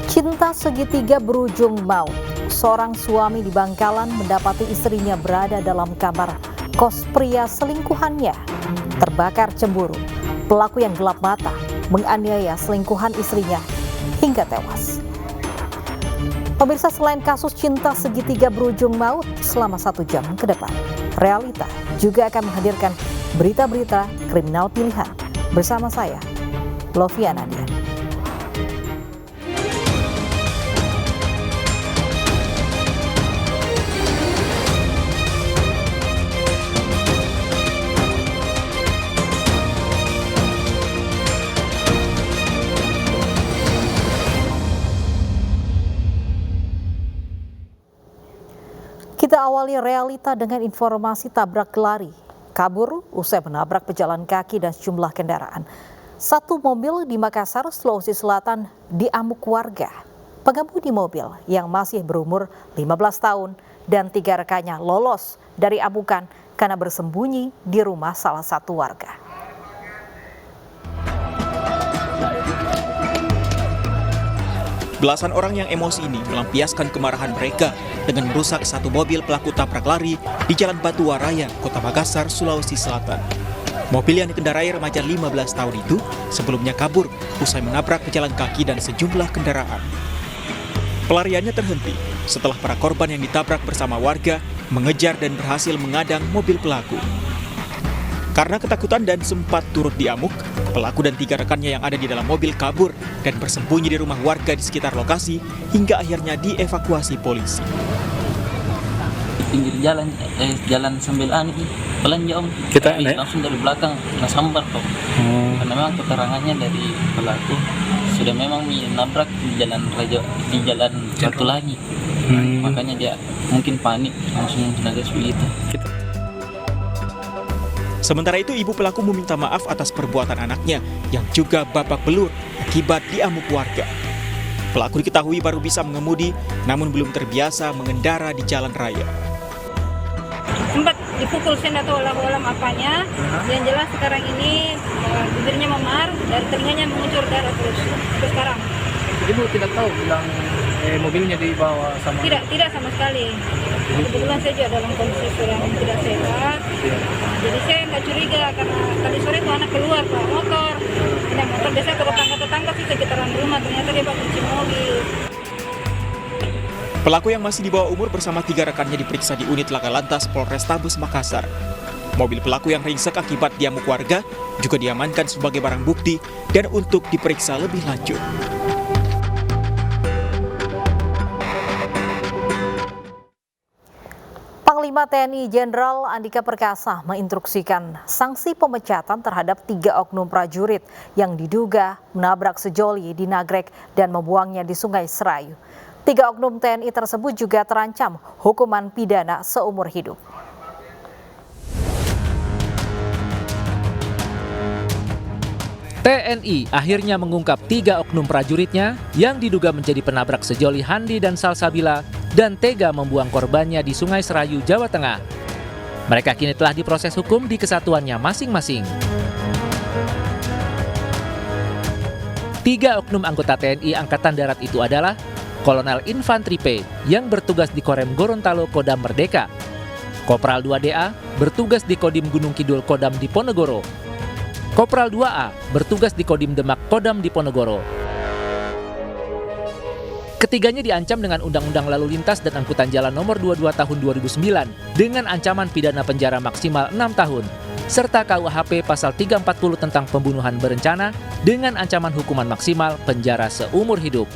Cinta segitiga berujung maut. Seorang suami di Bangkalan mendapati istrinya berada dalam kamar kos pria selingkuhannya. Terbakar cemburu, pelaku yang gelap mata menganiaya selingkuhan istrinya hingga tewas. Pemirsa, selain kasus cinta segitiga berujung maut selama 1 jam ke depan, Realita juga akan menghadirkan berita-berita kriminal pilihan. Bersama saya, Loviana Dian. Kita awali Realita dengan informasi tabrak lari. Kabur usai menabrak pejalan kaki dan sejumlah kendaraan. Satu mobil di Makassar, Sulawesi Selatan diamuk warga. Pengemudi mobil yang masih berumur 15 tahun dan 3 rekannya lolos dari amukan karena bersembunyi di rumah salah satu warga. Belasan orang yang emosi ini melampiaskan kemarahan mereka dengan merusak satu mobil pelaku tabrak lari di Jalan Batu Waraya, Kota Makassar, Sulawesi Selatan. Mobil yang dikendarai remaja 15 tahun itu sebelumnya kabur usai menabrak pejalan kaki dan sejumlah kendaraan. Pelariannya terhenti setelah para korban yang ditabrak bersama warga mengejar dan berhasil mengadang mobil pelaku. Karena ketakutan dan sempat turut diamuk, pelaku dan 3 rekannya yang ada di dalam mobil kabur dan bersembunyi di rumah warga di sekitar lokasi hingga akhirnya dievakuasi polisi. Pinggir jalan sambil belanja om. Kita langsung dari belakang sambar kok. Karena memang keterangannya dari pelaku sudah memang menabrak di jalan Batu lagi. Makanya dia mungkin panik langsung nagas begitu. Sementara itu, ibu pelaku meminta maaf atas perbuatan anaknya yang juga babak belur akibat diamuk warga. Pelaku diketahui baru bisa mengemudi, namun belum terbiasa mengendara di jalan raya. Sempat dipukul, saya tahu olam apanya. Yang jelas sekarang ini bibirnya memar, dari telinganya mengucur darah terus sekarang. Ibu tidak tahu bilang mobilnya dibawa sama? Tidak sama sekali. Kebetulan saya juga dalam kondisi sedang tidak sehat. Jadi saya nggak curiga karena tadi sore itu anak keluar bawa motor. Nah, motor biasa ke tetangga sih sekitaran rumah, ternyata dia bawa kunci mobil. Pelaku yang masih di bawah umur bersama 3 rekannya diperiksa di unit Laka Lantas Polrestabes Makassar. Mobil pelaku yang ringsek akibat diamuk warga juga diamankan sebagai barang bukti dan untuk diperiksa lebih lanjut. Panglima TNI Jenderal Andika Perkasa menginstruksikan sanksi pemecatan terhadap 3 oknum prajurit yang diduga menabrak sejoli di Nagrek dan membuangnya di Sungai Serayu. 3 oknum TNI tersebut juga terancam hukuman pidana seumur hidup. TNI akhirnya mengungkap 3 oknum prajuritnya yang diduga menjadi penabrak sejoli Handi dan Salsabila dan tega membuang korbannya di Sungai Serayu, Jawa Tengah. Mereka kini telah diproses hukum di kesatuannya masing-masing. 3 oknum anggota TNI Angkatan Darat itu adalah Kolonel Infantri P yang bertugas di Korem Gorontalo Kodam Merdeka, Kopral 2DA bertugas di Kodim Gunung Kidul Kodam Diponegoro, Kopral 2A bertugas di Kodim Demak Kodam Diponegoro. Ketiganya diancam dengan Undang-Undang Lalu Lintas dan Angkutan Jalan Nomor 22 Tahun 2009 dengan ancaman pidana penjara maksimal 6 tahun, serta KUHP Pasal 340 tentang pembunuhan berencana dengan ancaman hukuman maksimal penjara seumur hidup.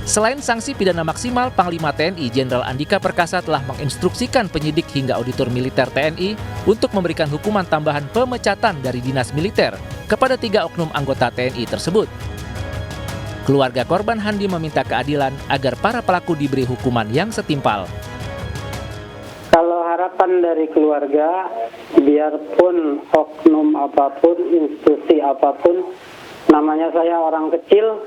Selain sanksi pidana maksimal, Panglima TNI Jenderal Andika Perkasa telah menginstruksikan penyidik hingga auditor militer TNI untuk memberikan hukuman tambahan pemecatan dari dinas militer kepada 3 oknum anggota TNI tersebut. Keluarga korban Handi meminta keadilan agar para pelaku diberi hukuman yang setimpal. Kalau harapan dari keluarga, biarpun oknum apapun, institusi apapun, namanya saya orang kecil,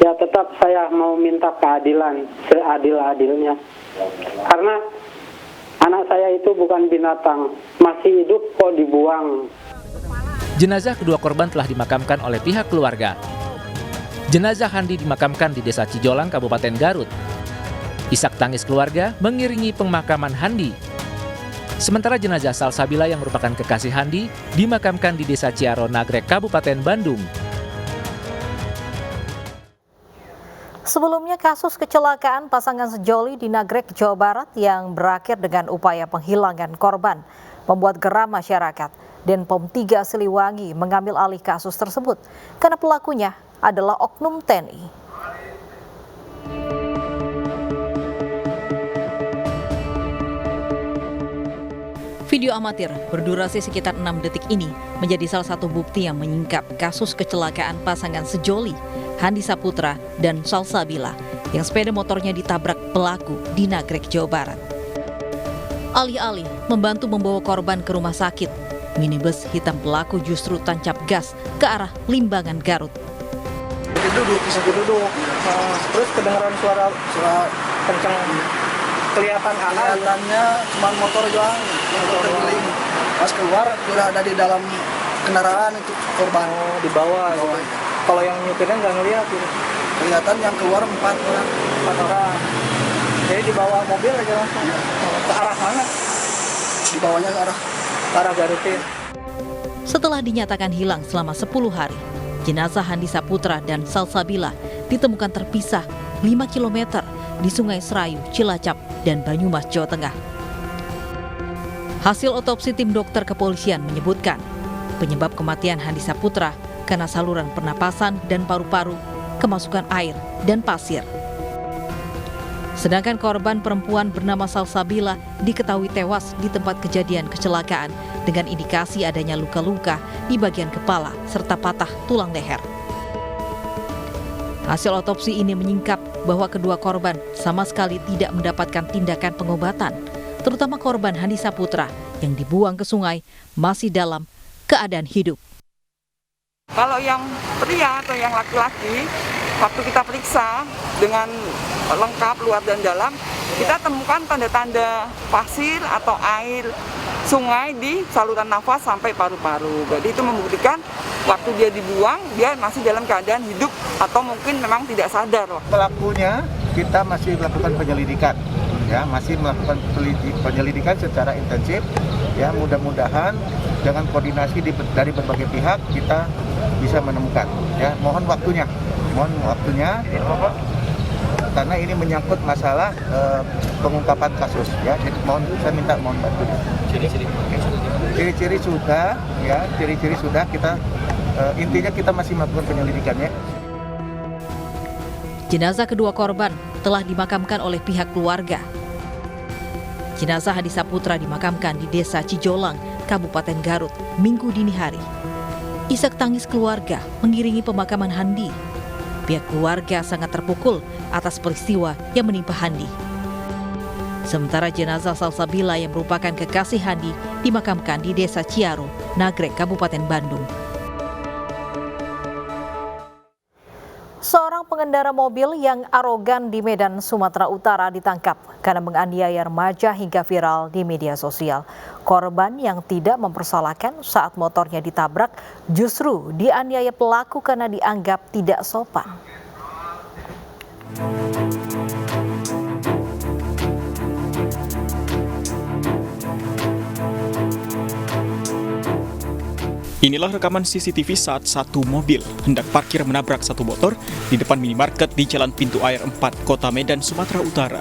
ya tetap saya mau minta keadilan seadil-adilnya. Karena anak saya itu bukan binatang, masih hidup kok dibuang. Jenazah kedua korban telah dimakamkan oleh pihak keluarga. Jenazah Handi dimakamkan di Desa Cijolang, Kabupaten Garut. Isak tangis keluarga mengiringi pemakaman Handi. Sementara jenazah Salsabila yang merupakan kekasih Handi dimakamkan di Desa Ciaro, Nagrek, Kabupaten Bandung. Sebelumnya kasus kecelakaan pasangan sejoli di Nagrek, Jawa Barat yang berakhir dengan upaya penghilangan korban membuat geram masyarakat. Denpom 3 Siliwangi mengambil alih kasus tersebut karena pelakunya adalah oknum TNI. Video amatir berdurasi sekitar 6 detik ini menjadi salah satu bukti yang menyingkap kasus kecelakaan pasangan sejoli Handi Saputra dan Salsabila yang sepeda motornya ditabrak pelaku di Nagrek, Jawa Barat. Alih-alih membantu membawa korban ke rumah sakit, minibus hitam pelaku justru tancap gas ke arah Limbangan, Garut. Bisa duduk. Terus kedengaran suara kencang. Kelihatannya cuma motor doang, motor keliling. Pas keluar sudah ada di dalam kendaraan itu korban. Di bawah. Kalau yang nyupirnya nggak ngelihat gitu. Kelihatan yang keluar 4 orang. 4 orang. Jadi di bawah mobil aja langsung. Ke arah mana? Di bawahnya ke arah Garutin. Setelah dinyatakan hilang selama 10 hari, jenazah Handi Saputra dan Salsabila ditemukan terpisah 5 km di Sungai Serayu, Cilacap, dan Banyumas, Jawa Tengah. Hasil otopsi tim dokter kepolisian menyebutkan penyebab kematian Handi Saputra karena saluran pernapasan dan paru-paru kemasukan air dan pasir. Sedangkan korban perempuan bernama Salsabila diketahui tewas di tempat kejadian kecelakaan dengan indikasi adanya luka-luka di bagian kepala serta patah tulang leher. Hasil otopsi ini menyingkap bahwa kedua korban sama sekali tidak mendapatkan tindakan pengobatan, terutama korban Handi Saputra yang dibuang ke sungai masih dalam keadaan hidup. Kalau yang pria atau yang laki-laki, waktu kita periksa dengan lengkap luar dan dalam, kita temukan tanda-tanda pasir atau air sungai di saluran nafas sampai paru-paru. Jadi itu membuktikan waktu dia dibuang, dia masih dalam keadaan hidup atau mungkin memang tidak sadar. Pelakunya kita masih melakukan penyelidikan, ya masih melakukan penyelidikan secara intensif. Ya mudah-mudahan dengan koordinasi dari berbagai pihak kita bisa menemukan. Ya mohon waktunya karena ini menyangkut masalah pengungkapan kasus. Ya jadi saya minta bantu. Ciri-ciri sudah kita intinya kita masih melakukan penyelidikannya. Jenazah kedua korban telah dimakamkan oleh pihak keluarga. Jenazah Handi Saputra dimakamkan di Desa Cijolang, Kabupaten Garut, Minggu dini hari. Isak tangis keluarga mengiringi pemakaman Handi. Pihak keluarga sangat terpukul atas peristiwa yang menimpa Handi. Sementara jenazah Salsabila yang merupakan kekasih Handi dimakamkan di Desa Ciaro, Nagrek, Kabupaten Bandung. Seorang pengendara mobil yang arogan di Medan, Sumatera Utara ditangkap karena menganiaya remaja hingga viral di media sosial. Korban yang tidak mempersalahkan saat motornya ditabrak justru dianiaya pelaku karena dianggap tidak sopan. Inilah rekaman CCTV saat satu mobil hendak parkir menabrak satu motor di depan minimarket di Jalan Pintu Air 4, Kota Medan, Sumatera Utara.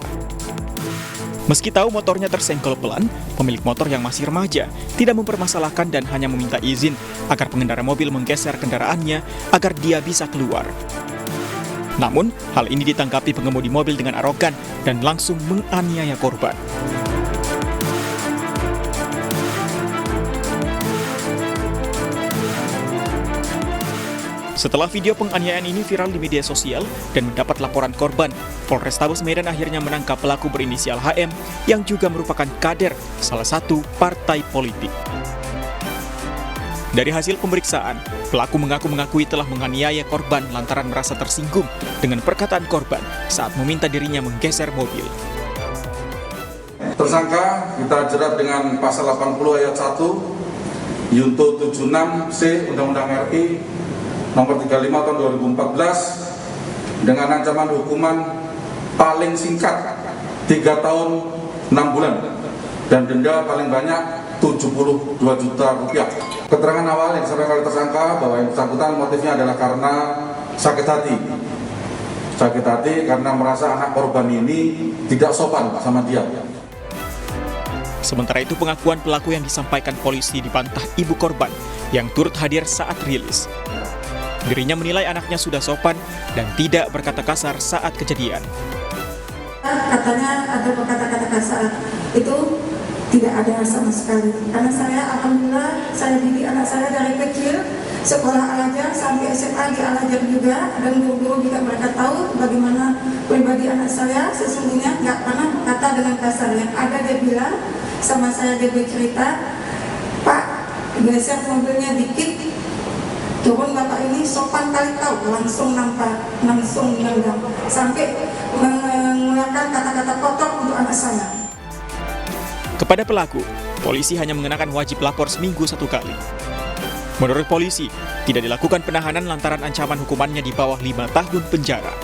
Meski tahu motornya tersenggol pelan, pemilik motor yang masih remaja tidak mempermasalahkan dan hanya meminta izin agar pengendara mobil menggeser kendaraannya agar dia bisa keluar. Namun, hal ini ditanggapi pengemudi mobil dengan arogan dan langsung menganiaya korban. Setelah video penganiayaan ini viral di media sosial dan mendapat laporan korban, Polrestabes Medan akhirnya menangkap pelaku berinisial HM yang juga merupakan kader salah satu partai politik. Dari hasil pemeriksaan, pelaku mengakui telah menganiaya korban lantaran merasa tersinggung dengan perkataan korban saat meminta dirinya menggeser mobil. Tersangka kita jerat dengan pasal 80 ayat 1 Yunto 76C Undang-Undang RI nomor 35 tahun 2014 dengan ancaman hukuman paling singkat 3 tahun 6 bulan dan denda paling banyak 72 juta rupiah. Keterangan awal yang disampaikan oleh tersangka bahwa yang bersangkutan motifnya adalah karena sakit hati. Sakit hati karena merasa anak korban ini tidak sopan sama dia. Sementara itu pengakuan pelaku yang disampaikan polisi dibantah ibu korban yang turut hadir saat rilis. Dirinya menilai anaknya sudah sopan dan tidak berkata kasar saat kejadian. Katanya ada kata-kata kasar, itu tidak ada sama sekali. Karena saya, alhamdulillah, saya didik anak saya dari kecil, sekolah Al-Azhar sampai SMA di Al-Azhar juga, dan guru-guru juga mereka tahu bagaimana pribadi anak saya. Sesungguhnya nggak pernah berkata dengan kasar. Yang ada dia bilang sama saya, dia bercerita, Pak, geser mobilnya dikit, turun bapak ini sopan kali tahu, langsung nampak, langsung nendang, sampai mengeluarkan kata-kata kotor untuk anak saya. Kepada pelaku, polisi hanya mengenakan wajib lapor seminggu 1 kali. Menurut polisi, tidak dilakukan penahanan lantaran ancaman hukumannya di bawah 5 tahun penjara.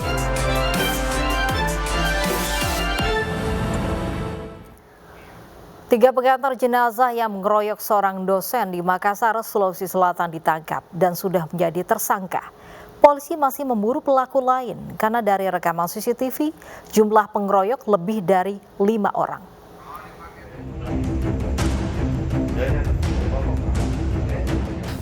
Tiga pengantar jenazah yang mengeroyok seorang dosen di Makassar, Sulawesi Selatan ditangkap dan sudah menjadi tersangka. Polisi masih memburu pelaku lain karena dari rekaman CCTV, jumlah pengeroyok lebih dari 5 orang.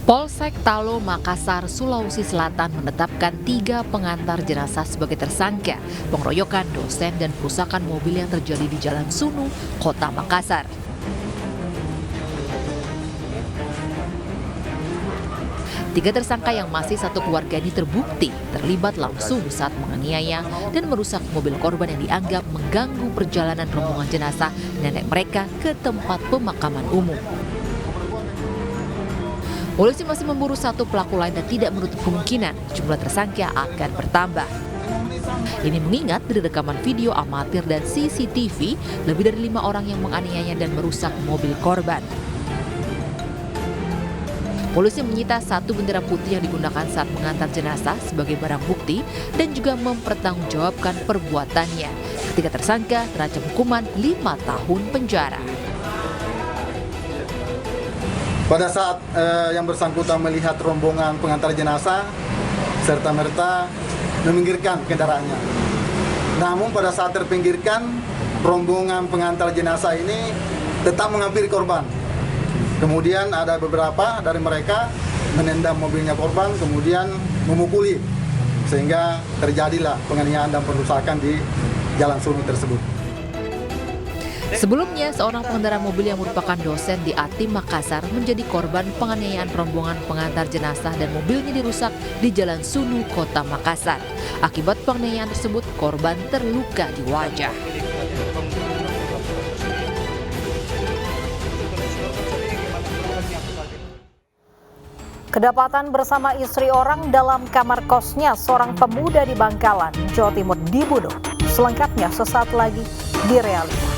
Polsek Talo, Makassar, Sulawesi Selatan menetapkan 3 pengantar jenazah sebagai tersangka pengeroyokan dosen dan perusakan mobil yang terjadi di Jalan Sunu, Kota Makassar. Tiga tersangka yang masih satu keluarga ini terbukti terlibat langsung saat menganiaya dan merusak mobil korban yang dianggap mengganggu perjalanan rombongan jenazah nenek mereka ke tempat pemakaman umum. Polisi masih memburu 1 pelaku lain dan tidak menutup kemungkinan jumlah tersangka akan bertambah. Ini mengingat dari rekaman video amatir dan CCTV, lebih dari 5 orang yang menganiaya dan merusak mobil korban. Polisi menyita 1 bendera putih yang digunakan saat mengantar jenazah sebagai barang bukti dan juga mempertanggungjawabkan perbuatannya. Ketiga tersangka terancam hukuman 5 tahun penjara. Pada saat yang bersangkutan melihat rombongan pengantar jenazah, serta-merta meminggirkan kendaraannya. Namun pada saat terpinggirkan, rombongan pengantar jenazah ini tetap menghampiri korban. Kemudian ada beberapa dari mereka menendang mobilnya korban, kemudian memukuli, sehingga terjadilah penganiayaan dan perusakan di Jalan Sunu tersebut. Sebelumnya, seorang pengendara mobil yang merupakan dosen di Atim, Makassar menjadi korban penganiayaan rombongan pengantar jenazah dan mobilnya dirusak di Jalan Sunu, Kota Makassar. Akibat penganiayaan tersebut, korban terluka di wajah. Kedapatan bersama istri orang dalam kamar kosnya seorang pemuda di Bangkalan, Jawa Timur dibunuh. Selengkapnya sesaat lagi di Realita.